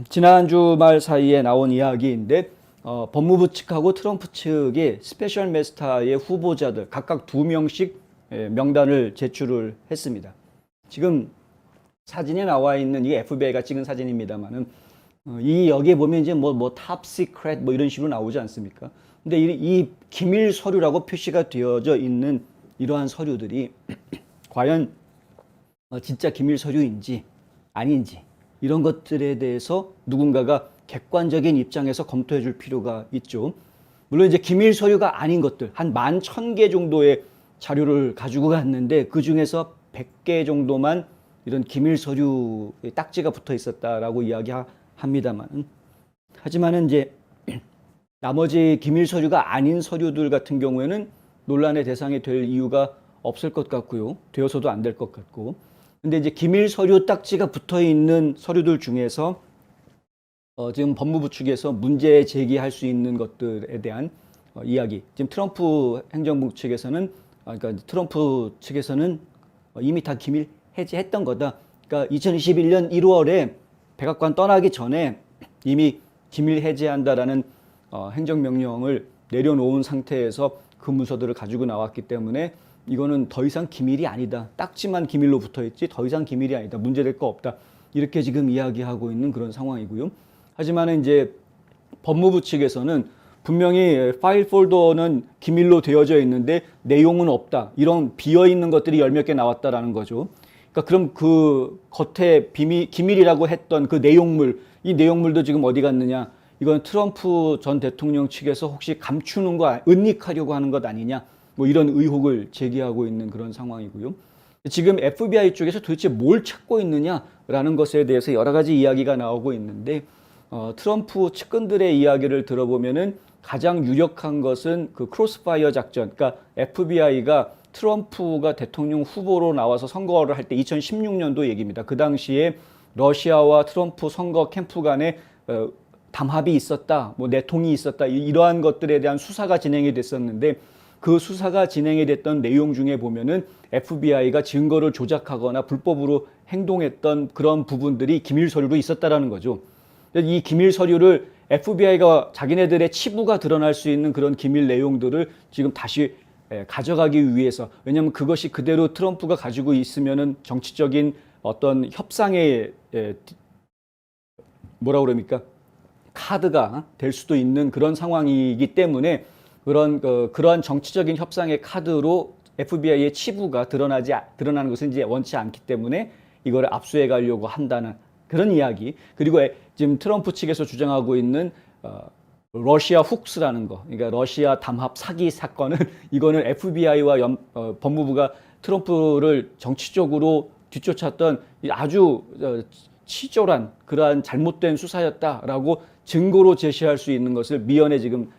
지난 주말 사이에 나온 이야기인데 법무부 측하고 트럼프 측이 스페셜 메스타의 후보자들 각각 2명씩 명단을 제출을 했습니다. 지금 사진에 나와 있는 이 FBI가 찍은 사진입니다만은 이 여기에 보면 이제 탑 시크릿 이런 식으로 나오지 않습니까? 근데 이 기밀 서류라고 표시가 되어져 있는 이러한 서류들이 과연 진짜 기밀 서류인지 아닌지 이런 것들에 대해서 누군가가 객관적인 입장에서 검토해 줄 필요가 있죠. 물론 이제 기밀 서류가 아닌 것들 한 11,000개 정도의 자료를 가지고 갔는데 그 중에서 100개 정도만 이런 기밀 서류 딱지가 붙어 있었다라고 이야기합니다만, 하지만은 이제 나머지 기밀 서류가 아닌 서류들 같은 경우에는 논란의 대상이 될 이유가 없을 것 같고요. 되어서도 안 될 것 같고. 근데 이제 기밀 서류 딱지가 붙어 있는 서류들 중에서 지금 법무부 측에서 문제 제기할 수 있는 것들에 대한 이야기. 지금 트럼프 행정부 측에서는 그러니까 트럼프 측에서는 이미 다 기밀 해제했던 거다. 그러니까 2021년 1월에 백악관 떠나기 전에 이미 기밀 해제한다라는 행정명령을 내려놓은 상태에서 그 문서들을 가지고 나왔기 때문에 이거는 더 이상 기밀이 아니다. 딱지만 기밀로 붙어있지 더 이상 기밀이 아니다. 문제될 거 없다. 이렇게 지금 이야기하고 있는 그런 상황이고요. 하지만 이제 법무부 측에서는 분명히 파일 폴더는 기밀로 되어져 있는데 내용은 없다. 이런 비어있는 것들이 10몇 개 나왔다라는 거죠. 그러니까 그럼 그 겉에 기밀이라고 했던 그 내용물, 이 내용물도 지금 어디 갔느냐? 이건 트럼프 전 대통령 측에서 혹시 감추는 거, 은닉하려고 하는 것 아니냐? 이런 의혹을 제기하고 있는 그런 상황이고요. 지금 FBI 쪽에서 도대체 뭘 찾고 있느냐라는 것에 대해서 여러 가지 이야기가 나오고 있는데 트럼프 측근들의 이야기를 들어보면은 가장 유력한 것은 그 크로스파이어 작전, 그러니까 FBI가 트럼프가 대통령 후보로 나와서 선거를 할 때 2016년도 얘기입니다. 그 당시에 러시아와 트럼프 선거 캠프 간에 담합이 있었다, 내통이 있었다, 이러한 것들에 대한 수사가 진행이 됐었는데 그 수사가 진행이 됐던 내용 중에 보면은 FBI가 증거를 조작하거나 불법으로 행동했던 그런 부분들이 기밀 서류로 있었다라는 거죠. 이 기밀 서류를 FBI가 자기네들의 치부가 드러날 수 있는 그런 기밀 내용들을 지금 다시 가져가기 위해서, 왜냐하면 그것이 그대로 트럼프가 가지고 있으면은 정치적인 어떤 협상의 뭐라 그럽니까? 카드가 될 수도 있는 그런 상황이기 때문에 그러한 정치적인 협상의 카드로 FBI의 치부가 드러나는 것은 이제 원치 않기 때문에 이거를 압수해 가려고 한다는 그런 이야기. 그리고 지금 트럼프 측에서 주장하고 있는 러시아 훅스라는 거, 그러니까 러시아 담합 사기 사건은 이거는 FBI와 법무부가 트럼프를 정치적으로 뒤쫓았던 아주 치졸한 그러한 잘못된 수사였다라고 증거로 제시할 수 있는 것을 미연에 지금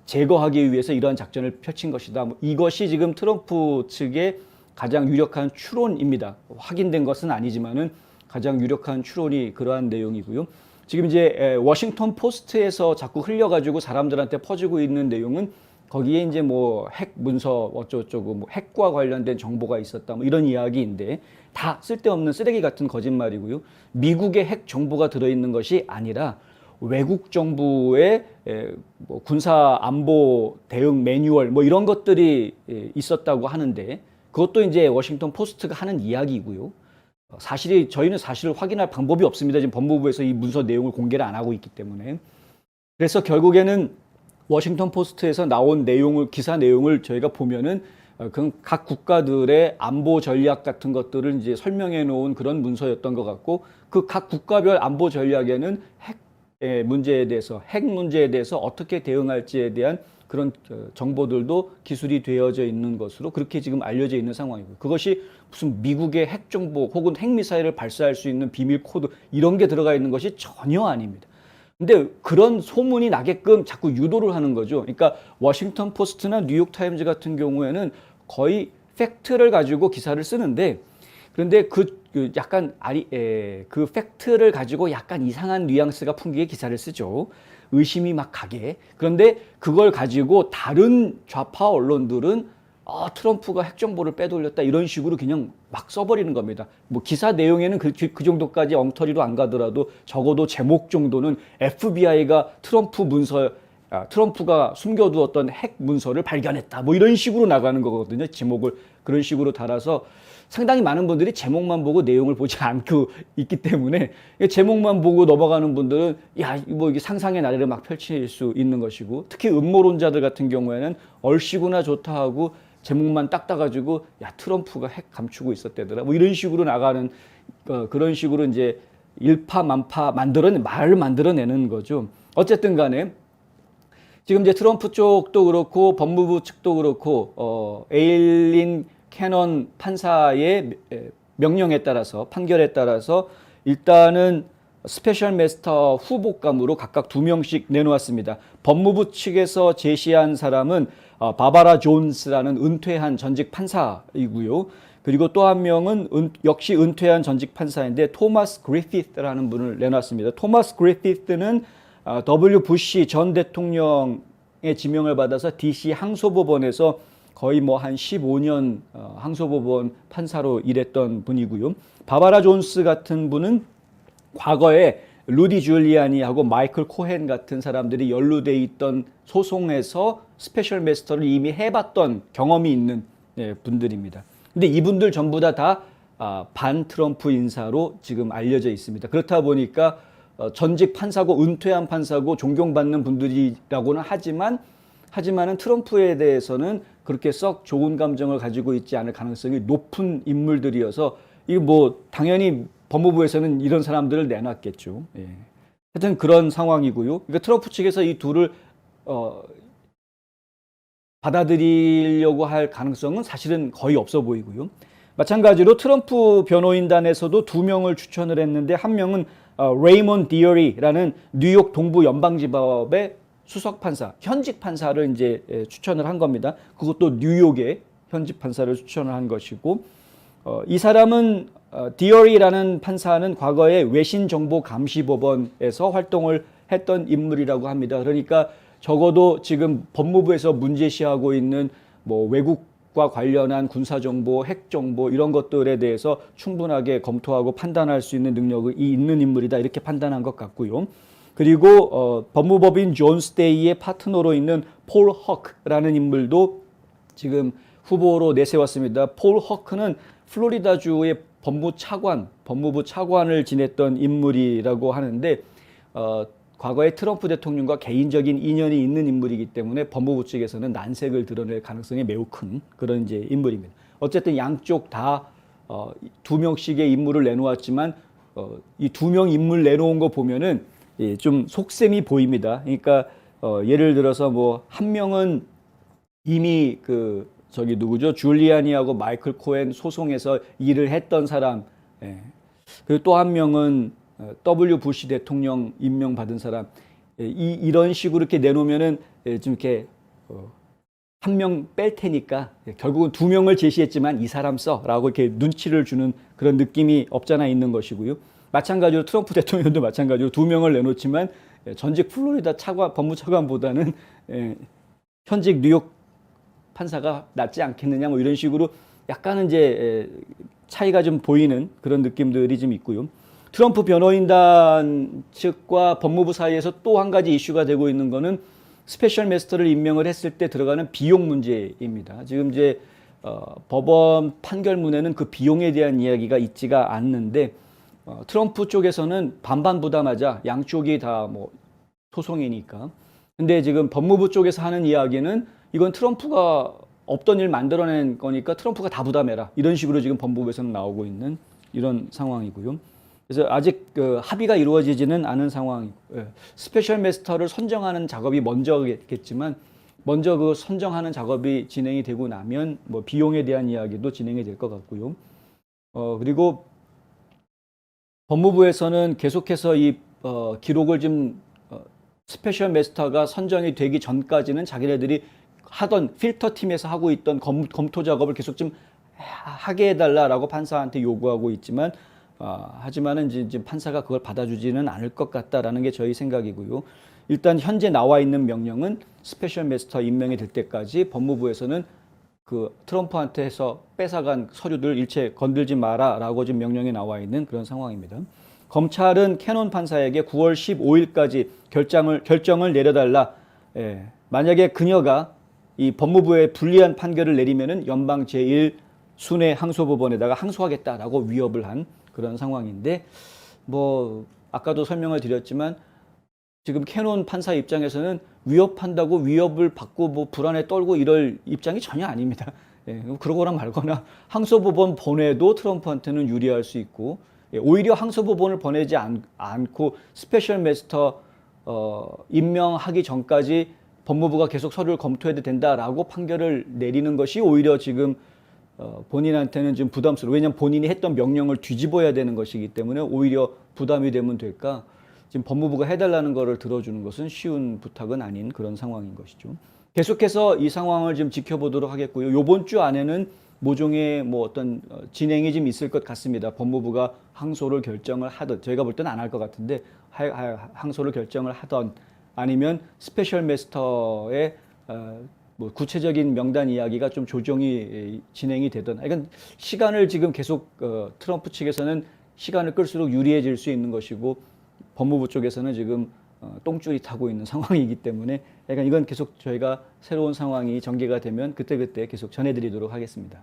제거하기 위해서 이러한 작전을 펼친 것이다. 이것이 지금 트럼프 측의 가장 유력한 추론입니다. 확인된 것은 아니지만은 가장 유력한 추론이 그러한 내용이고요. 지금 이제 워싱턴 포스트에서 자꾸 흘려가지고 사람들한테 퍼지고 있는 내용은 거기에 이제 핵 문서 어쩌고저쩌고 핵과 관련된 정보가 있었다 이런 이야기인데 다 쓸데없는 쓰레기 같은 거짓말이고요. 미국의 핵 정보가 들어있는 것이 아니라 외국 정부의 군사 안보 대응 매뉴얼 이런 것들이 있었다고 하는데 그것도 이제 워싱턴 포스트가 하는 이야기이고요. 저희는 사실을 확인할 방법이 없습니다. 지금 법무부에서 이 문서 내용을 공개를 안 하고 있기 때문에. 그래서 결국에는 워싱턴 포스트에서 나온 기사 내용을 저희가 보면은 각 국가들의 안보 전략 같은 것들을 이제 설명해 놓은 그런 문서였던 것 같고 그 각 국가별 안보 전략에는 핵 문제에 대해서 어떻게 대응할지에 대한 그런 정보들도 기술이 되어져 있는 것으로 그렇게 지금 알려져 있는 상황이고 그것이 무슨 미국의 핵 정보 혹은 핵미사일을 발사할 수 있는 비밀 코드 이런 게 들어가 있는 것이 전혀 아닙니다. 근데 그런 소문이 나게끔 자꾸 유도를 하는 거죠. 그러니까 워싱턴 포스트나 뉴욕 타임즈 같은 경우에는 거의 팩트를 가지고 기사를 쓰는데 그런데 그 팩트를 가지고 약간 이상한 뉘앙스가 풍기게 기사를 쓰죠. 의심이 막 가게. 그런데 그걸 가지고 다른 좌파 언론들은 트럼프가 핵정보를 빼돌렸다 이런 식으로 그냥 막 써버리는 겁니다. 뭐 기사 내용에는 그 정도까지 엉터리로 안 가더라도 적어도 제목 정도는 FBI가 트럼프가 숨겨두었던 핵 문서를 발견했다. 뭐 이런 식으로 나가는 거거든요. 제목을 그런 식으로 달아서 상당히 많은 분들이 제목만 보고 내용을 보지 않고 있기 때문에 제목만 보고 넘어가는 분들은 뭐 이게 상상의 나래를 막 펼칠 수 있는 것이고, 특히 음모론자들 같은 경우에는 얼씨구나 좋다 하고 제목만 딱 따가지고 트럼프가 핵 감추고 있었대더라. 뭐 이런 식으로 나가는 그런 식으로 이제 일파만파 말을 만들어내는 거죠. 어쨌든 간에 지금 이제 트럼프 쪽도 그렇고 법무부 측도 그렇고 에일린 캐넌 판사의 명령에 따라서 판결에 따라서 일단은 스페셜 마스터 후보감으로 각각 2명씩 내놓았습니다. 법무부 측에서 제시한 사람은 바바라 존스라는 은퇴한 전직 판사이고요. 그리고 또 한 명은 역시 은퇴한 전직 판사인데 토마스 그리피스라는 분을 내놨습니다. 토마스 그리피스는 W 부시 전 대통령의 지명을 받아서 DC 항소법원에서 거의 뭐 한 15년 항소법원 판사로 일했던 분이고요. 바바라 존스 같은 분은 과거에 루디 줄리아니하고 마이클 코헨 같은 사람들이 연루돼 있던 소송에서 스페셜 마스터를 이미 해봤던 경험이 있는 분들입니다. 근데 이분들 전부 다 반 트럼프 인사로 지금 알려져 있습니다. 그렇다 보니까 전직 판사고 은퇴한 판사고 존경받는 분들이라고는 하지만은 트럼프에 대해서는 그렇게 썩 좋은 감정을 가지고 있지 않을 가능성이 높은 인물들이어서 이거 뭐 당연히 법무부에서는 이런 사람들을 내놨겠죠. 예. 하여튼 그런 상황이고요. 그러니까 트럼프 측에서 이 둘을 받아들이려고 할 가능성은 사실은 거의 없어 보이고요. 마찬가지로 트럼프 변호인단에서도 2명을 추천을 했는데 한 명은 레이먼 디어리라는 뉴욕 동부 연방지법의 수석 판사, 현직 판사를 이제 추천을 한 겁니다. 그것도 뉴욕의 현직 판사를 추천을 한 것이고, 이 사람은 디어리라는 판사는 과거에 외신정보감시법원에서 활동을 했던 인물이라고 합니다. 그러니까 적어도 지금 법무부에서 문제시하고 있는 뭐 외국과 관련한 군사정보, 핵정보 이런 것들에 대해서 충분하게 검토하고 판단할 수 있는 능력이 있는 인물이다 이렇게 판단한 것 같고요. 그리고 법무법인 존 스테이의 파트너로 있는 폴 허크라는 인물도 지금 후보로 내세웠습니다. 폴 허크는 플로리다주의 법무부 차관을 지냈던 인물이라고 하는데 과거에 트럼프 대통령과 개인적인 인연이 있는 인물이기 때문에 법무부 측에서는 난색을 드러낼 가능성이 매우 큰 그런 이제 인물입니다. 어쨌든 양쪽 다 2명씩의 인물을 내놓았지만 이 2명 인물 내놓은 거 보면은 좀 속셈이 보입니다. 그러니까 예를 들어서 뭐 한 명은 이미 누구죠? 줄리아니하고 마이클 코헨 소송에서 일을 했던 사람. 그리고 또 한 명은 W 부시 대통령 임명받은 사람. 이런 식으로 이렇게 내놓으면은 좀 이렇게 한 명 뺄 테니까 결국은 2명을 제시했지만 이 사람 써라고 이렇게 눈치를 주는 그런 느낌이 없잖아 있는 것이고요. 마찬가지로 트럼프 대통령도 마찬가지로 2명을 내놓지만 전직 플로리다 법무차관보다는 현직 뉴욕 판사가 낫지 않겠느냐 뭐 이런 식으로 약간은 이제 차이가 좀 보이는 그런 느낌들이 좀 있고요. 트럼프 변호인단 측과 법무부 사이에서 또 한 가지 이슈가 되고 있는 거는 스페셜 마스터를 임명을 했을 때 들어가는 비용 문제입니다. 지금 이제 법원 판결문에는 그 비용에 대한 이야기가 있지가 않는데 트럼프 쪽에서는 반반 부담하자 양쪽이 다 뭐 소송이니까. 근데 지금 법무부 쪽에서 하는 이야기는 이건 트럼프가 없던 일 만들어낸 거니까 트럼프가 다 부담해라. 이런 식으로 지금 법무부에서는 나오고 있는 이런 상황이고요. 그래서 아직 합의가 이루어지지는 않은 상황이고, 스페셜 마스터를 선정하는 작업이 먼저겠지만 먼저 그 선정하는 작업이 진행이 되고 나면 뭐 비용에 대한 이야기도 진행이 될 것 같고요. 그리고 법무부에서는 계속해서 이 기록을 좀 스페셜 마스터가 선정이 되기 전까지는 자기네들이 하던 필터 팀에서 하고 있던 검토 작업을 계속 좀 하게 해달라라고 판사한테 요구하고 있지만 하지만은 이제 판사가 그걸 받아주지는 않을 것 같다라는 게 저희 생각이고요. 일단 현재 나와 있는 명령은 스페셜 마스터 임명이 될 때까지 법무부에서는 그 트럼프한테서 뺏어간 서류들 일체 건들지 마라라고 지금 명령이 나와 있는 그런 상황입니다. 검찰은 캐논 판사에게 9월 15일까지 결정을 내려달라. 예, 만약에 그녀가 이 법무부에 불리한 판결을 내리면은 연방 제1순회 항소법원에다가 항소하겠다라고 위협을 한 그런 상황인데, 뭐 아까도 설명을 드렸지만 지금 캐논 판사 입장에서는 위협한다고 위협을 받고 뭐 불안에 떨고 이럴 입장이 전혀 아닙니다. 예, 그러거나 말거나 항소법원 보내도 트럼프한테는 유리할 수 있고, 예, 오히려 항소법원을 보내지 않고 스페셜 메스터 임명하기 전까지 법무부가 계속 서류를 검토해도 된다라고 판결을 내리는 것이 오히려 지금 본인한테는 좀 부담스러워. 왜냐하면 본인이 했던 명령을 뒤집어야 되는 것이기 때문에 오히려 부담이 되면 될까. 지금 법무부가 해달라는 거를 들어주는 것은 쉬운 부탁은 아닌 그런 상황인 것이죠. 계속해서 이 상황을 좀 지켜보도록 하겠고요. 이번 주 안에는 모종의 뭐 어떤 진행이 좀 있을 것 같습니다. 법무부가 항소를 결정을 하든, 저희가 볼 때는 안 할 것 같은데 항소를 결정을 하던, 아니면 스페셜 메스터의 뭐 구체적인 명단 이야기가 좀 조정이 진행이 되던, 그러니까 시간을 지금 계속 트럼프 측에서는 시간을 끌수록 유리해질 수 있는 것이고, 법무부 쪽에서는 지금 똥줄이 타고 있는 상황이기 때문에, 그러니까 이건 계속 저희가 새로운 상황이 전개가 되면 그때그때 계속 전해드리도록 하겠습니다.